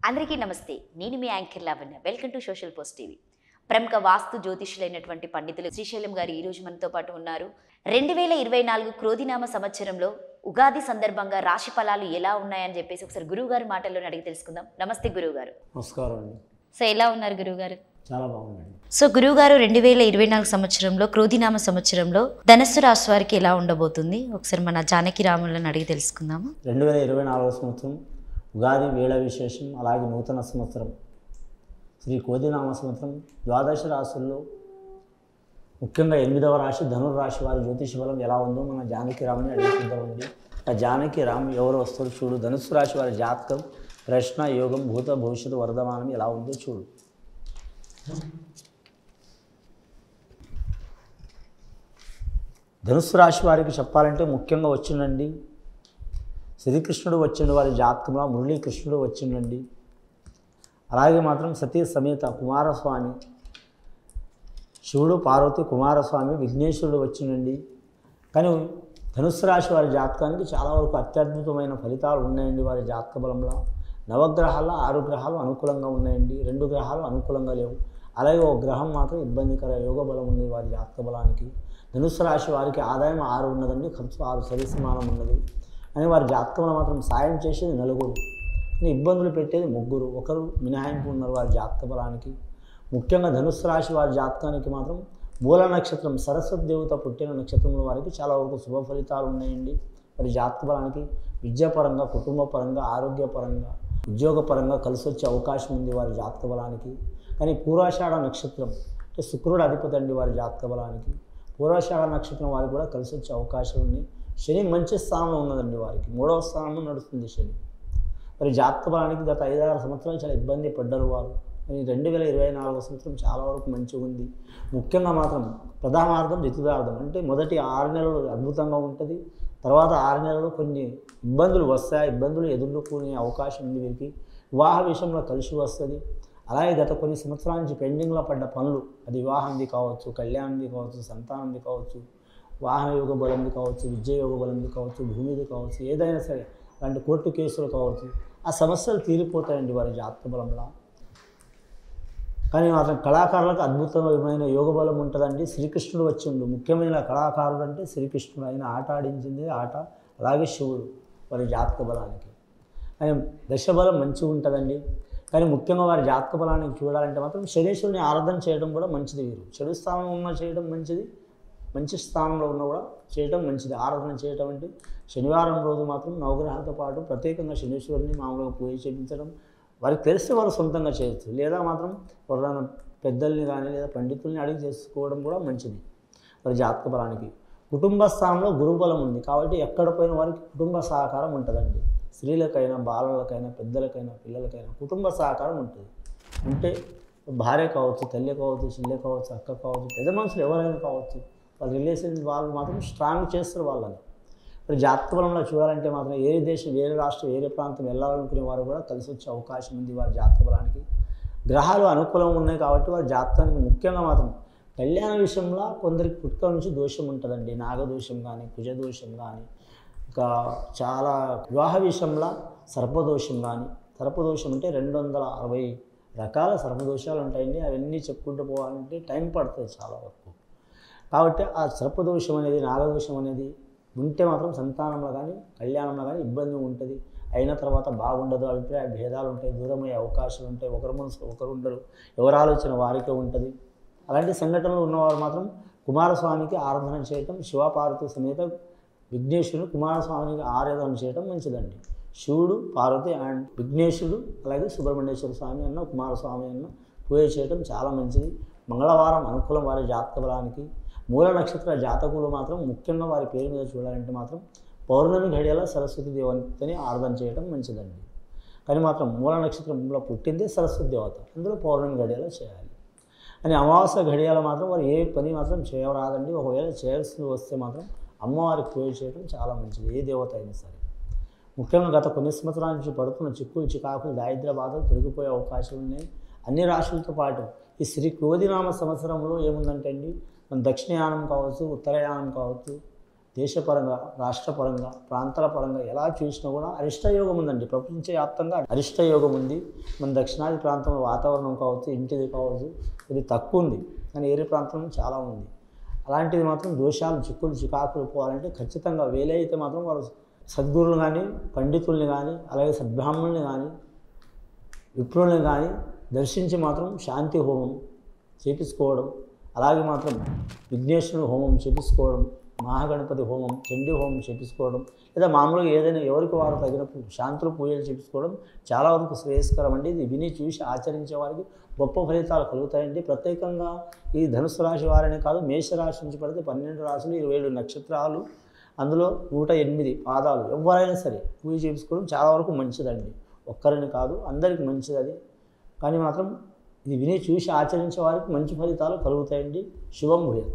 అందరికీ నమస్తే. నేను మీ anchor Lavanya. Welcome to social post TV. ప్రముఖ వాస్తు జ్యోతిష్యులైనటువంటి పండితులు శ్రీశైలం గారు ఈ రోజు మనతో పాటు ఉన్నారు. 2024 క్రోధినామ సంవత్సరంలో ఉగాది సందర్భంగా రాశి ఫలాలు ఎలా ఉన్నాయని చెప్పేసి ఒకసారి గురువు గారి మాటల్లోనే అడిగి తెలుసుకుందాం. నమస్తే గురువు గారు. నమస్కారం అండి. సో ఎలా ఉన్నారు గురువు గారు? చాలా బాగుందండి. సో గురువు గారు 2024 సంవత్సరంలో క్రోధినామ సంవత్సరంలో ధనస్సు రాశి వారికి ఎలా ఉండబోతుంది ఒకసారి మన జానకి రాములను అడిగి తెలుసుకుందాము. 2024 సంవత్సరం ఉగాది వేళ విశేషం, అలాగే నూతన సంవత్సరం శ్రీ క్రోధినామ సంవత్సరం ద్వాదశ రాశుల్లో ముఖ్యంగా 8వ రాశి ధనుర్రాశి వారి జ్యోతిష బలం ఎలా ఉందో మన జానకి రాముని అడుగుతుందామండి. ఆ జానకి రాము ఎవరు వస్తారు చూడు. ధనుస్సు రాశి వారి జాతకం, ప్రశ్న, యోగం, భూత భవిష్యత్తు వర్ధమానం ఎలా ఉందో చూడు. ధనుస్సు రాశి వారికి చెప్పాలంటే ముఖ్యంగా వచ్చిండండి శ్రీకృష్ణుడు వచ్చిండు. వారి జాతకంలో మురళీకృష్ణుడు వచ్చిండండి. అలాగే మాత్రం సతీ సమేత కుమారస్వామి, శివుడు, పార్వతి, కుమారస్వామి, విఘ్నేశ్వరుడు వచ్చిండండి. కానీ ధనుస్సు రాశి వారి జాతకానికి చాలా వరకు అత్యద్భుతమైన ఫలితాలు ఉన్నాయండి. వారి జాతక బలంలో నవగ్రహాల్లో 6 గ్రహాలు అనుకూలంగా ఉన్నాయండి. 2 గ్రహాలు అనుకూలంగా లేవు. అలాగే ఒక గ్రహం మాత్రం ఇబ్బందికర యోగ బలం ఉంది వారి జాతక బలానికి. ధనుస్సు రాశి వారికి ఆదాయం 6 ఉన్నదండి, ఖర్చు 6 సరిసమానం ఉన్నది. అని వారి జాతకంలో మాత్రం సాయం చేసేది 4, ఇబ్బందులు పెట్టేది 3, ఒకరు మినహాయింపు ఉన్నారు వారి జాతక బలానికి. ముఖ్యంగా ధనుస్సు రాశి వారి జాతకానికి మాత్రం మూల నక్షత్రం సరస్వతి దేవత పుట్టిన నక్షత్రంలో వారికి చాలా వరకు శుభ ఫలితాలు ఉన్నాయండి. వారి జాతక బలానికి విద్యాపరంగా, కుటుంబపరంగా, ఆరోగ్యపరంగా, ఉద్యోగపరంగా కలిసి వచ్చే అవకాశం ఉంది వారి జాతక బలానికి. కానీ పూర్వాషాఢ నక్షత్రం అంటే శుక్రుడు అధిపతి అండి వారి జాతక బలానికి. పూర్వాషాఢ నక్షత్రం వారికి కూడా కలిసి వచ్చే అవకాశం ఉంది. శని మంచి స్థానంలో ఉన్నదండి వారికి, 3వ స్థానంలో నడుస్తుంది శని. మరి జాతక బలానికి గత 5-6 సంవత్సరాలు చాలా ఇబ్బంది పడ్డారు వారు. కానీ 2024 సంవత్సరం చాలా వరకు మంచిగా ఉంది. ముఖ్యంగా మాత్రం ప్రథమార్థం, ద్వితీయార్థం అంటే మొదటి 6 నెలలు అద్భుతంగా ఉంటుంది. తర్వాత 6 నెలలు కొన్ని ఇబ్బందులు వస్తాయి. ఇబ్బందులు ఎదుర్కొనే అవకాశం ఉంది వీరికి. వివాహ విషయంలో కలిసి వస్తుంది. అలాగే గత కొన్ని సంవత్సరాల నుంచి పెండింగ్లో పడ్డ పనులు, అది వివాహంది కావచ్చు, కళ్యాణంది కావచ్చు, సంతానంది కావచ్చు, వాహన యోగ బలంది కావచ్చు, విద్య యోగ బలంది కావచ్చు, భూమిది కావచ్చు, ఏదైనా సరే అలాంటి కోర్టు కేసులు కావచ్చు, ఆ సమస్యలు తీరిపోతాయండి వారి జాతక బలంలో. కానీ మాత్రం కళాకారులకు అద్భుతమైన యోగ బలం ఉంటుందండి. శ్రీకృష్ణుడు వచ్చిండు. ముఖ్యమైన కళాకారుడు అంటే శ్రీకృష్ణుడు. ఆయన ఆట ఆడించింది ఆట. అలాగే శివుడు వారి జాతక బలానికి. ఆయన దశబలం మంచిగా ఉంటుందండి. కానీ ముఖ్యంగా వారి జాతక బలానికి చూడాలంటే మాత్రం శనీశ్వరుని ఆరాధన చేయడం కూడా మంచిది. వీరు చెడు స్థానంలో ఉన్న చేయడం మంచిది, మంచి స్థానంలో ఉన్న కూడా చేయడం మంచిది. ఆరాధన చేయటం అంటే శనివారం రోజు మాత్రం నవగ్రహాలతో పాటు ప్రత్యేకంగా శనీశ్వరుని మామూలుగా పూజ చేయించడం, వారికి తెలిస్తే వారు సొంతంగా చేయొచ్చు. లేదా మాత్రం ఎవరైనా పెద్దల్ని కానీ లేదా పండితుల్ని అడిగి చేసుకోవడం కూడా మంచిది వారి జాతక బలానికి. కుటుంబ స్థానంలో గురుబలం ఉంది కాబట్టి ఎక్కడ పోయిన వారికి కుటుంబ సహకారం ఉంటుందండి. స్త్రీలకైనా, బాలలకైనా, పెద్దలకైనా, పిల్లలకైనా కుటుంబ సహకారం ఉంటుంది. అంటే భార్య కావచ్చు, తల్లి కావచ్చు, చెల్లె కావచ్చు, అక్క కావచ్చు, పెద్ద మనుషులు ఎవరైనా కావచ్చు, వాళ్ళ రిలేషన్ వాళ్ళు మాత్రం స్ట్రాంగ్ చేస్తారు వాళ్ళని. మరి జాతక బలంలో చూడాలంటే మాత్రం ఏ దేశం, వేరే రాష్ట్రం, వేరే ప్రాంతం వెళ్ళాలనుకునే వారు కూడా కలిసి వచ్చే అవకాశం ఉంది వారి జాతక బలానికి. గ్రహాలు అనుకూలంగా ఉన్నాయి కాబట్టి వారి జాతకానికి ముఖ్యంగా మాత్రం కళ్యాణ విషయంలో కొందరికి పుట్టుక నుంచి దోషం ఉంటుందండి. నాగదోషం కానీ, కుజదోషం కానీ, ఇంకా చాలా వివాహ విషయంలో సర్పదోషం కానీ. సర్పదోషం అంటే 260 రకాల సర్పదోషాలు ఉంటాయండి. అవన్నీ చెప్పుకుంటూ పోవాలంటే టైం పడుతుంది చాలా వరకు. కాబట్టి ఆ సర్పదోషం అనేది, నాగదోషం అనేది ఉంటే మాత్రం సంతానంలో కానీ, కళ్యాణంలో కానీ ఇబ్బంది ఉంటుంది. అయిన తర్వాత బాగుండదు, అభిప్రాయ భేదాలు ఉంటాయి, దూరమయ్యే అవకాశాలు ఉంటాయి, ఒకరి మనసు ఒకరు ఉండరు, ఎవరి ఆలోచన వారికే ఉంటుంది. అలాంటి సంఘటనలు ఉన్నవారు మాత్రం కుమారస్వామికి ఆరాధన చేయటం, శివపార్వతి సమేత విఘ్నేశ్వరుడు కుమారస్వామికి ఆరాధన చేయడం మంచిదండి. శివుడు, పార్వతి అండ్ విఘ్నేశ్వరుడు, అలాగే సుబ్రహ్మణ్యేశ్వర స్వామి అన్న, కుమారస్వామి అన్న పూజ చేయడం చాలా మంచిది. మంగళవారం అనుకూలం వారి జాతక బలానికి. మూల నక్షత్ర జాతకులు మాత్రం ముఖ్యంగా వారి పేరు మీద చూడాలంటే మాత్రం పౌర్ణమి ఘడియల సరస్వతి దేవతని ఆరాధన చేయడం మంచిదండి. కానీ మాత్రం మూల నక్షత్రంలో పుట్టిందే సరస్వతి దేవత, అందులో పౌర్ణమి ఘడియలో చేయాలి. అని అమావాస్య ఘడియల మాత్రం వారు ఏ పని మాత్రం చేయరాదండి. ఒకవేళ చేయాల్సి వస్తే మాత్రం అమ్మవారికి పూజ చేయడం చాలా మంచిది, ఏ దేవత అయినా సరే. ముఖ్యంగా గత కొన్ని సంవత్సరాల నుంచి పడుతున్న చిక్కులు, చికాకులు, దారిద్ర్య బాధలు తొలగిపోయే అవకాశాలు ఉన్నాయి అన్ని రాశులతో పాటు. ఈ శ్రీ క్రోధినామ సంవత్సరంలో ఏముందంటే అండి, మన దక్షిణయానం కావచ్చు, ఉత్తరయానం కావచ్చు, దేశపరంగా, రాష్ట్రపరంగా, ప్రాంతాల పరంగా ఎలా చూసినా కూడా అరిష్టయోగం ఉందండి. ప్రపంచవ్యాప్తంగా అరిష్టయోగం ఉంది. మన దక్షిణాది ప్రాంతంలో వాతావరణం కావచ్చు, ఇంటిది కావచ్చు, ఇది తక్కువ ఉంది, కానీ ఏరే ప్రాంతంలో చాలా ఉంది. అలాంటిది మాత్రం దోషాలు, చిక్కులు, చికాకులు పోవాలంటే ఖచ్చితంగా వేలైతే మాత్రం వారు సద్గురువులు కానీ, పండితుల్ని కానీ, అలాగే సద్బ్రాహ్మణుల్ని కానీ, విప్రుల్ని కానీ దర్శించి మాత్రం శాంతి హోమం చేపించుకోవడం, అలాగే మాత్రం విఘ్నేశ్వరుని హోమం చేపించుకోవడం, మహాగణపతి హోమం, చండీ హోమం చేపించుకోవడం, లేదా మామూలుగా ఏదైనా ఎవరికి వారు తగినప్పుడు శాంతులు పూజలు చేపించుకోవడం చాలా వరకు శ్రేయస్కరం అండి. ఇది విని చూసి ఆచరించే వారికి గొప్ప ఫలితాలు కలుగుతాయండి. ప్రత్యేకంగా ఈ ధనుసు రాశి వారనే కాదు, మేషరాశి నుంచి పడితే 12 రాశులు, 27 నక్షత్రాలు, అందులో 108 పాదాలు ఎవరైనా సరే పూజ చేయించుకోవడం చాలా వరకు మంచిదండి. ఒక్కరిని కాదు, అందరికీ మంచిది అది. కానీ మాత్రం ఇది విని చూసి ఆచరించే వారికి మంచి ఫలితాలు కలుగుతాయండి. శుభం భూయాత్.